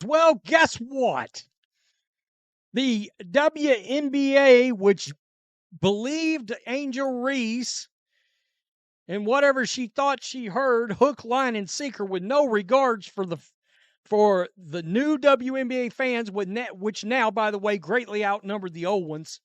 Well, guess what? The WNBA, which believed Angel Reese and whatever she thought she heard, hook, line, and sinker, with no regards for the new WNBA fans, which now, by the way, greatly outnumbered the old ones.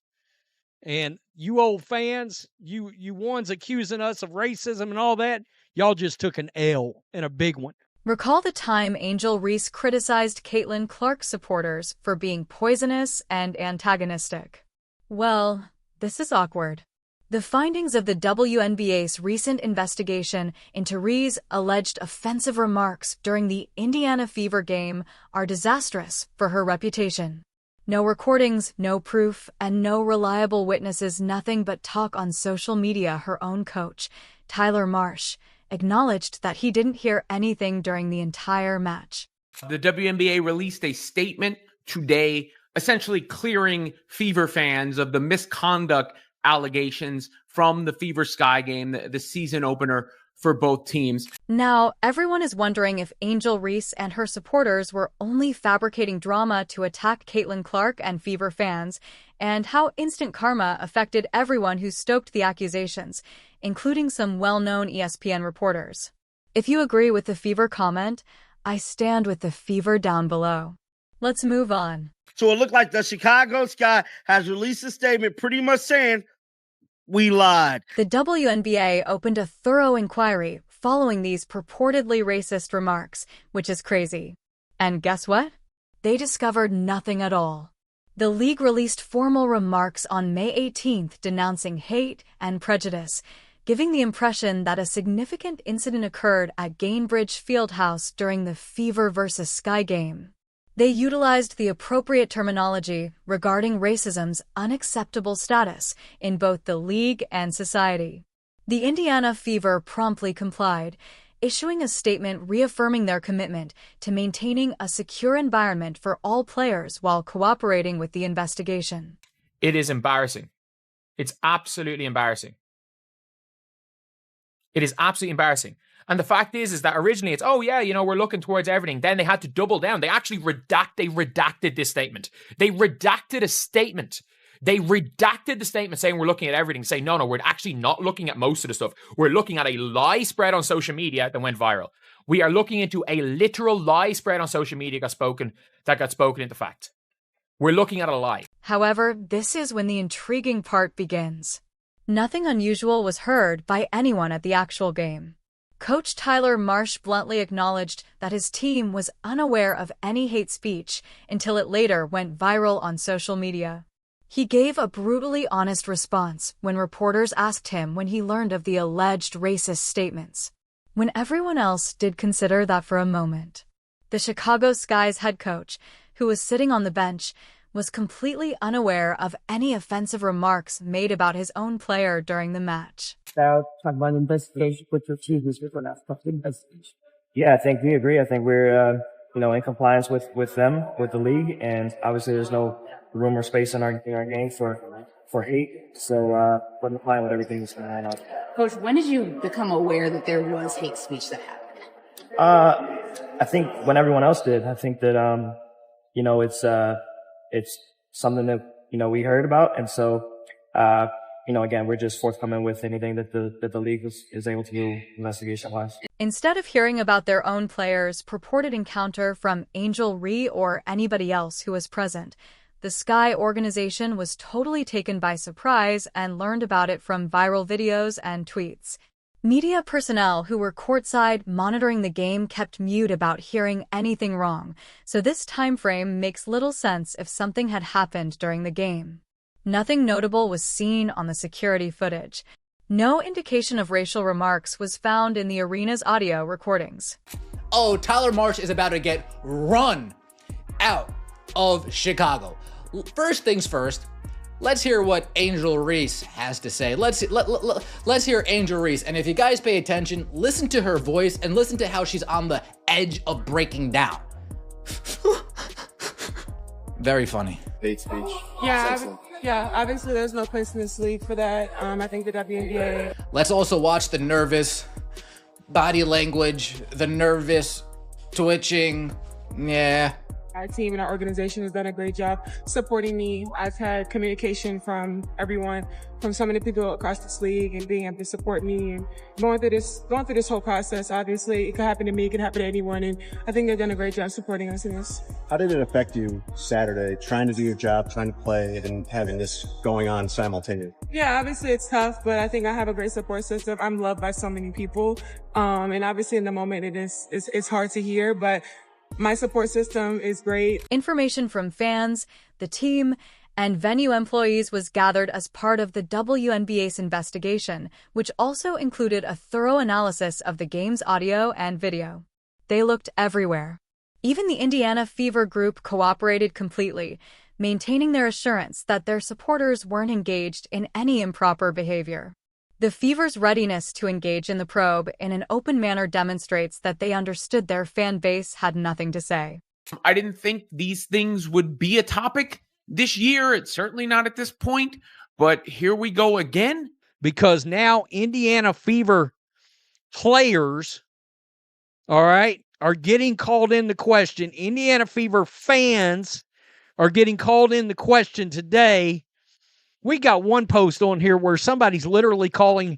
And you old fans, you ones accusing us of racism and all that, y'all just took an L, and a big one. Recall the time Angel Reese criticized Caitlin Clark's supporters for being poisonous and antagonistic. Well, this is awkward. The findings of the WNBA's recent investigation into Reese's alleged offensive remarks during the Indiana Fever game are disastrous for her reputation. No recordings, no proof, and no reliable witnesses, nothing but talk on social media. Her own coach, Tyler Marsh, acknowledged that he didn't hear anything during the entire match. The WNBA released a statement today, essentially clearing Fever fans of the misconduct allegations from the Fever Sky game, the season opener for both teams. Now, everyone is wondering if Angel Reese and her supporters were only fabricating drama to attack Caitlin Clark and Fever fans, and how instant karma affected everyone who stoked the accusations, including some well-known ESPN reporters. If you agree with the Fever comment, I stand with the Fever down below. Let's move on. So it looked like the Chicago Sky has released a statement pretty much saying, we lied. The WNBA opened a thorough inquiry following these purportedly racist remarks, which is crazy. And guess what? They discovered nothing at all. The league released formal remarks on May 18th denouncing hate and prejudice, giving the impression that a significant incident occurred at Gainbridge Fieldhouse during the Fever vs. Sky game. They utilized the appropriate terminology regarding racism's unacceptable status in both the league and society. The Indiana Fever promptly complied, issuing a statement reaffirming their commitment to maintaining a secure environment for all players while cooperating with the investigation. It is embarrassing. It's absolutely embarrassing. It is absolutely embarrassing. And the fact is that originally it's, oh yeah, we're looking towards everything. Then they had to double down. They actually redacted this statement. They redacted a statement. They redacted the statement saying we're looking at everything, saying, no, we're actually not looking at most of the stuff. We're looking at a lie spread on social media that went viral. We are looking into a literal lie spread on social media that got spoken into fact. We're looking at a lie. However, this is when the intriguing part begins. Nothing unusual was heard by anyone at the actual game. Coach Tyler Marsh bluntly acknowledged that his team was unaware of any hate speech until it later went viral on social media. He gave a brutally honest response when reporters asked him when he learned of the alleged racist statements. When everyone else did consider that for a moment, the Chicago Sky's head coach, who was sitting on the bench, was completely unaware of any offensive remarks made about his own player during the match. Talk about investigation with your team is for that investigation. Yeah, I think we agree. I think we're, in compliance with them, with the league, and obviously there's no room or space in our game for hate. So, we're complying with everything that's going on. Coach, when did you become aware that there was hate speech that happened? I think when everyone else did. I think that, it's something that, we heard about. And so, again, we're just forthcoming with anything that the league is able to do investigation-wise. Instead of hearing about their own players' purported encounter from Angel Reese or anybody else who was present, the Sky organization was totally taken by surprise and learned about it from viral videos and tweets. Media personnel who were courtside monitoring the game kept mute about hearing anything wrong, so this time frame makes little sense if something had happened during the game. Nothing notable was seen on the security footage. No indication of racial remarks was found in the arena's audio recordings. Oh, Tyler Marsh is about to get run out of Chicago. First things first, let's hear what Angel Reese has to say. Let's hear Angel Reese. And if you guys pay attention, listen to her voice and listen to how she's on the edge of breaking down. Very funny. Hate speech. Yeah, obviously there's no place in this league for that. I think the WNBA. Let's also watch the nervous body language, the nervous twitching. Yeah, Our team and our organization has done a great job supporting me. I've had communication from everyone, from so many people across this league, and being able to support me and going through this whole process. Obviously, it could happen to me, it could happen to anyone, and I think they've done a great job supporting us in this. How did it affect you Saturday, trying to do your job, trying to play, and having this going on simultaneously? Yeah, obviously it's tough, but I think I have a great support system. I'm loved by so many people, and obviously in the moment it's hard to hear, but my support system is great. Information from fans, the team, and venue employees was gathered as part of the WNBA's investigation, which also included a thorough analysis of the game's audio and video. They looked everywhere. Even the Indiana Fever group cooperated completely, maintaining their assurance that their supporters weren't engaged in any improper behavior. The Fever's readiness to engage in the probe in an open manner demonstrates that they understood their fan base had nothing to say. I didn't think these things would be a topic this year. It's certainly not at this point, but here we go again. Because now Indiana Fever players, all right, are getting called into question. Indiana Fever fans are getting called into question today. We got one post on here where somebody's literally calling,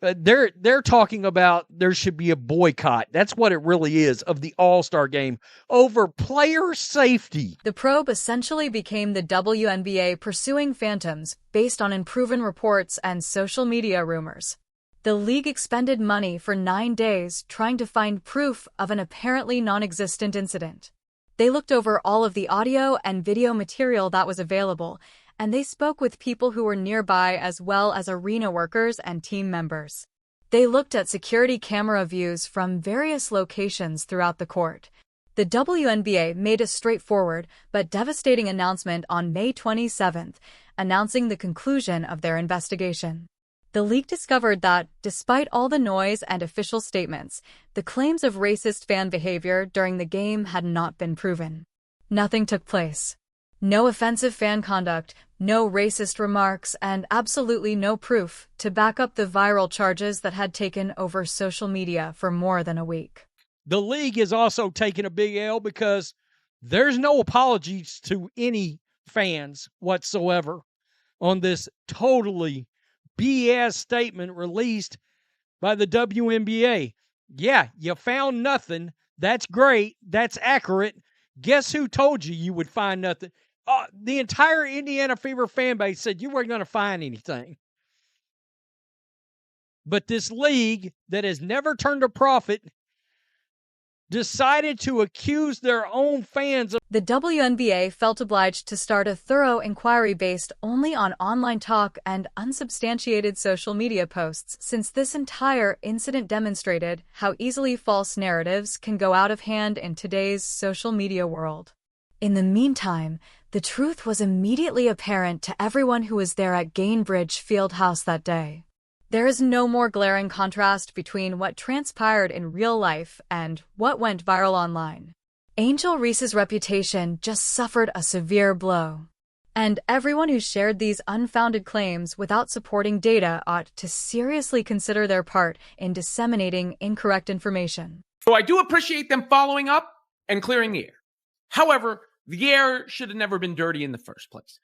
they're talking about there should be a boycott. That's what it really is of the All-Star game over player safety. The probe essentially became the WNBA pursuing phantoms based on unproven reports and social media rumors. The league expended money for 9 days trying to find proof of an apparently non-existent incident. They looked over all of the audio and video material that was available, and they spoke with people who were nearby as well as arena workers and team members. They looked at security camera views from various locations throughout the court. The WNBA made a straightforward but devastating announcement on May 27th, announcing the conclusion of their investigation. The league discovered that, despite all the noise and official statements, the claims of racist fan behavior during the game had not been proven. Nothing took place. No offensive fan conduct, no racist remarks, and absolutely no proof to back up the viral charges that had taken over social media for more than a week. The league is also taking a big L because there's no apologies to any fans whatsoever on this totally BS statement released by the WNBA. Yeah, you found nothing. That's great. That's accurate. Guess who told you would find nothing? The entire Indiana Fever fan base said you weren't going to find anything. But this league that has never turned a profit decided to accuse their own fans of... The WNBA felt obliged to start a thorough inquiry based only on online talk and unsubstantiated social media posts, since this entire incident demonstrated how easily false narratives can go out of hand in today's social media world. In the meantime, the truth was immediately apparent to everyone who was there at Gainbridge Fieldhouse that day. There is no more glaring contrast between what transpired in real life and what went viral online. Angel Reese's reputation just suffered a severe blow. And everyone who shared these unfounded claims without supporting data ought to seriously consider their part in disseminating incorrect information. So I do appreciate them following up and clearing the air. However, the air should have never been dirty in the first place.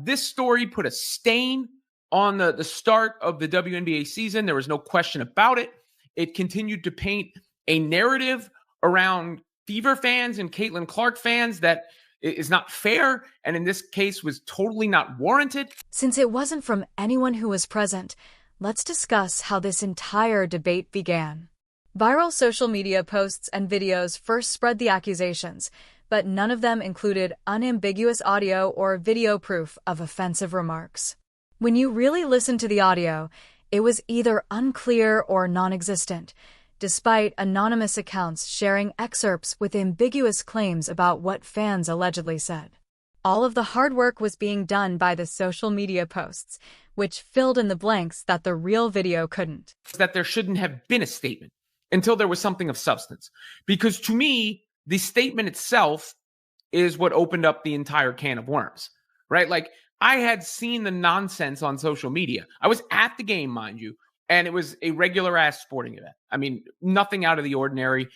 This story put a stain on the start of the WNBA season. There was no question about it. It continued to paint a narrative around Fever fans and Caitlin Clark fans that is not fair, and in this case was totally not warranted. Since it wasn't from anyone who was present, let's discuss how this entire debate began. Viral social media posts and videos first spread the accusations, but none of them included unambiguous audio or video proof of offensive remarks. When you really listened to the audio, it was either unclear or non-existent, despite anonymous accounts sharing excerpts with ambiguous claims about what fans allegedly said. All of the hard work was being done by the social media posts, which filled in the blanks that the real video couldn't. That there shouldn't have been a statement until there was something of substance. Because to me, the statement itself is what opened up the entire can of worms, right? Like, I had seen the nonsense on social media. I was at the game, mind you, and it was a regular ass sporting event. I mean, nothing out of the ordinary.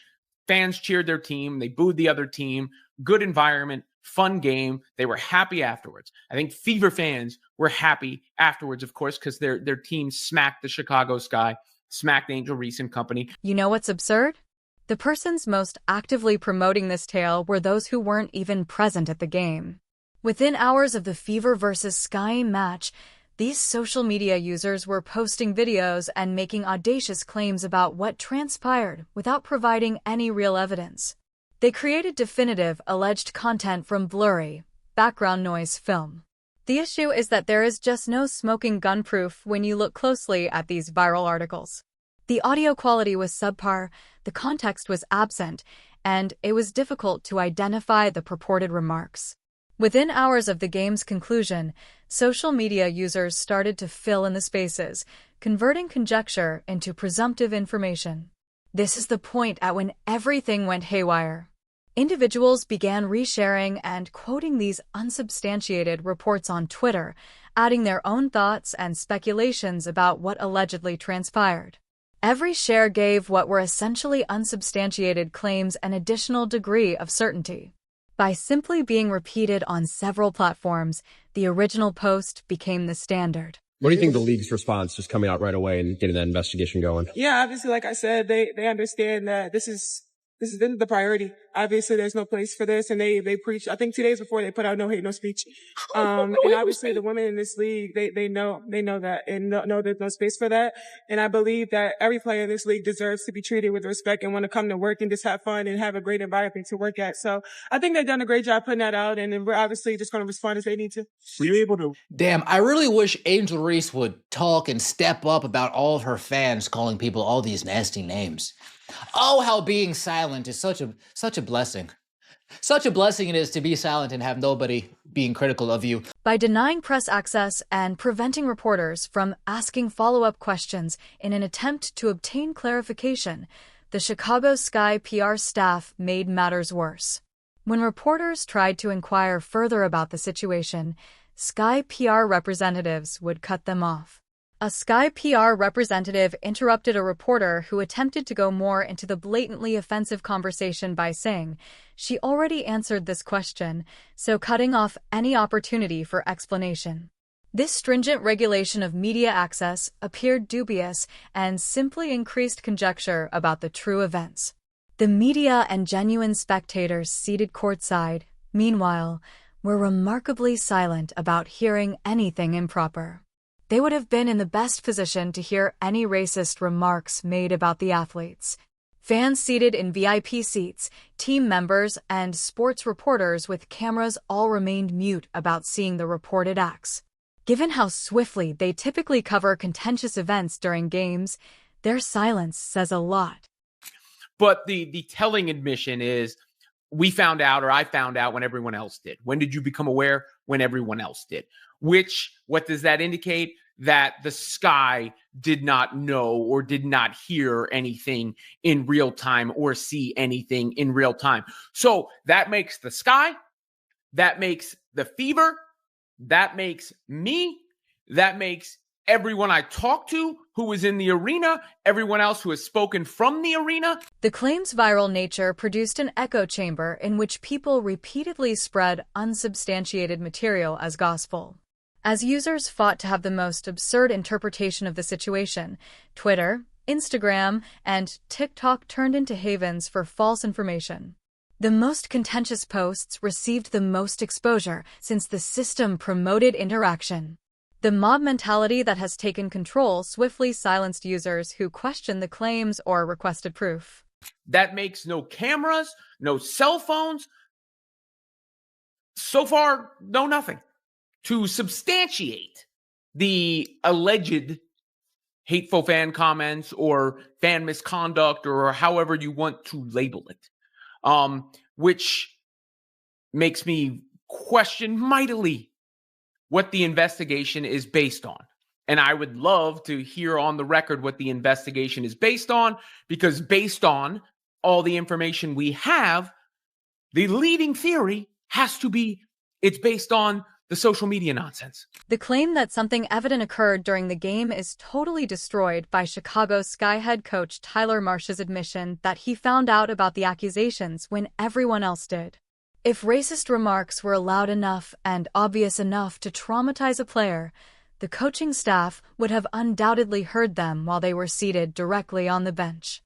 Fans cheered their team. They booed the other team. Good environment, fun game. They were happy afterwards. I think Fever fans were happy afterwards, of course, because their team smacked the Chicago Sky, smacked Angel Reese and company. You know what's absurd? The persons most actively promoting this tale were those who weren't even present at the game. Within hours of the Fever versus Sky match, these social media users were posting videos and making audacious claims about what transpired without providing any real evidence. They created definitive, alleged content from blurry, background noise film. The issue is that there is just no smoking gun proof when you look closely at these viral articles. The audio quality was subpar, the context was absent, and it was difficult to identify the purported remarks. Within hours of the game's conclusion, social media users started to fill in the spaces, converting conjecture into presumptive information. This is the point at when everything went haywire. Individuals began resharing and quoting these unsubstantiated reports on Twitter, adding their own thoughts and speculations about what allegedly transpired. Every share gave what were essentially unsubstantiated claims an additional degree of certainty. By simply being repeated on several platforms, the original post became the standard. What do you think the league's response, just coming out right away and getting that investigation going? Yeah, obviously, like I said, they understand that this is the priority. Obviously, there's no place for this, and they preach. I think 2 days before they put out no hate, no speech. And obviously, the women in this league, they know that, and know there's no space for that. And I believe that every player in this league deserves to be treated with respect and want to come to work and just have fun and have a great environment to work at. So I think they've done a great job putting that out, and we're obviously just going to respond as they need to. Were you able to? Damn, I really wish Angel Reese would talk and step up about all of her fans calling people all these nasty names. Oh, how being silent is such a blessing. Such a blessing it is to be silent and have nobody being critical of you. By denying press access and preventing reporters from asking follow-up questions in an attempt to obtain clarification, the Chicago Sky PR staff made matters worse. When reporters tried to inquire further about the situation, Sky PR representatives would cut them off. A Sky PR representative interrupted a reporter who attempted to go more into the blatantly offensive conversation by saying, "She already answered this question," so cutting off any opportunity for explanation. This stringent regulation of media access appeared dubious and simply increased conjecture about the true events. The media and genuine spectators seated courtside, meanwhile, were remarkably silent about hearing anything improper. They would have been in the best position to hear any racist remarks made about the athletes. Fans seated in VIP seats, team members, and sports reporters with cameras all remained mute about seeing the reported acts. Given how swiftly they typically cover contentious events during games, their silence says a lot. But the telling admission is, we found out, or I found out when everyone else did. When did you become aware? When everyone else did. What does that indicate? That the Sky did not know or did not hear anything in real time or see anything in real time. So that makes the Sky, that makes the Fever, that makes me, that makes everyone I talked to who was in the arena, everyone else who has spoken from the arena. The claim's viral nature produced an echo chamber in which people repeatedly spread unsubstantiated material as gospel. As users fought to have the most absurd interpretation of the situation, Twitter, Instagram, and TikTok turned into havens for false information. The most contentious posts received the most exposure since the system promoted interaction. The mob mentality that has taken control swiftly silenced users who questioned the claims or requested proof. That makes no cameras, no cell phones. So far, no nothing to substantiate the alleged hateful fan comments or fan misconduct or however you want to label it, which makes me question mightily what the investigation is based on. And I would love to hear on the record what the investigation is based on, because based on all the information we have, the leading theory has to be it's based on the social media nonsense. The claim that something evident occurred during the game is totally destroyed by Chicago Sky head coach Tyler Marsh's admission that he found out about the accusations when everyone else did. If racist remarks were loud enough and obvious enough to traumatize a player, the coaching staff would have undoubtedly heard them while they were seated directly on the bench.